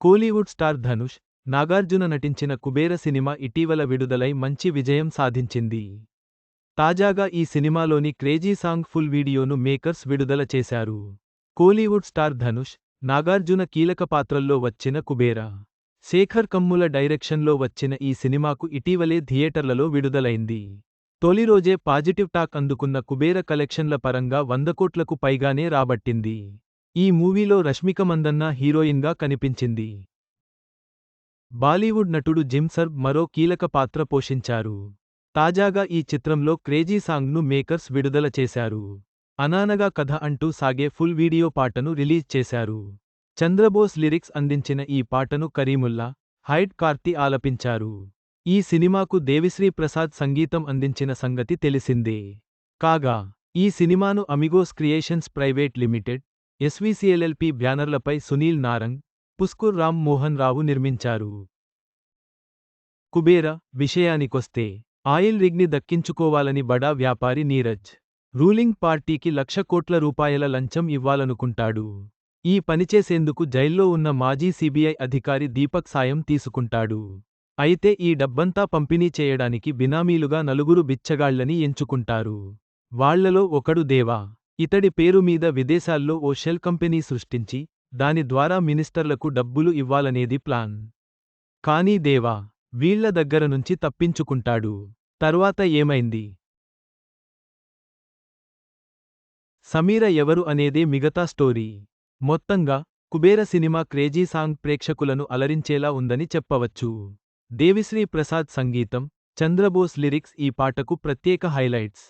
Kollywood star Dhanush, Nagarjuna నటించిన Kubera cinema ఇటీవల విడుదలై మంచి విజయం సాధించింది. తాజాగా ఈ సినిమాలోని క్రేజీ సాంగ్ ఫుల్ వీడియోను మేకర్స్ విడుదల చేశారు. కోలీవుడ్ స్టార్ ధనుష్, నాగార్జున కీలక పాత్రల్లో వచ్చిన కుబేర, శేఖర్ కమ్ముల డైరెక్షన్లో వచ్చిన ఈ సినిమాకు ఇటీవలే థియేటర్లలో విడుదలైంది. తొలి రోజే పాజిటివ్ టాక్ అందుకున్న కుబేర కలెక్షన్ల పరంగా 100 కోట్లకు పైగానే రాబట్టింది. ఈ మూవీలో రష్మిక మందన్న హీరోయిన్గా కనిపించింది. బాలీవుడ్ నటుడు జిమ్ సర్బ్ మరో కీలక పాత్ర పోషించారు. తాజాగా ఈ చిత్రంలో క్రేజీ సాంగ్ను మేకర్స్ విడుదల చేశారు. అనానగా కథ అంటూ సాగే ఫుల్ వీడియో పాటను రిలీజ్ చేశారు. చంద్రబోస్ లిరిక్స్ అందించిన ఈ పాటను కరీముల్లా, హైడ్ కార్తీ ఆలపించారు. ఈ సినిమాకు దేవిశ్రీ ప్రసాద్ సంగీతం అందించిన సంగతి తెలిసిందే. కాగా, ఈ సినిమాను Amigos creations private limited, SVCLLP బ్యానర్లపై సునీల్ నారంగ్, పుస్కూర్ రామ్ మోహన్ రావు నిర్మించారు. కుబేర విషయానికొస్తే, ఆయిల్ రిగ్ని దక్కించుకోవాలని బడా వ్యాపారి నీరజ్, రూలింగ్ పార్టీకి ₹1,00,000 కోట్ల లంచం ఇవ్వాలనుకుంటాడు. ఈ పనిచేసేందుకు జైల్లో ఉన్న మాజీ సీబీఐ అధికారి దీపక్ సాయం తీసుకుంటాడు. అయితే ఈ డబ్బంతా పంపిణీ చేయడానికి బినామీలుగా 4 బిచ్చగాళ్లని ఎంచుకుంటారు. వాళ్లలో ఒకడు దేవా. ఇతడి పేరు మీద విదేశాల్లో ఓ షెల్ కంపెనీ సృష్టించి, దాని ద్వారా మినిస్టర్లకు డబ్బులు ఇవ్వాలనేది ప్లాన్. కానీ దేవా, వీళ్ల దగ్గర నుంచి తప్పించుకుంటాడు. తర్వాత ఏమైంది? సమీర ఎవరు అనేదే మిగతా స్టోరీ. మొత్తంగా, కుబేర సినిమా క్రేజీ సాంగ్ ప్రేక్షకులను అలరించేలా ఉందని చెప్పవచ్చు. దేవిశ్రీ ప్రసాద్ సంగీతం, చంద్రబోస్ లిరిక్స్ ఈ పాటకు ప్రత్యేక హైలైట్స్.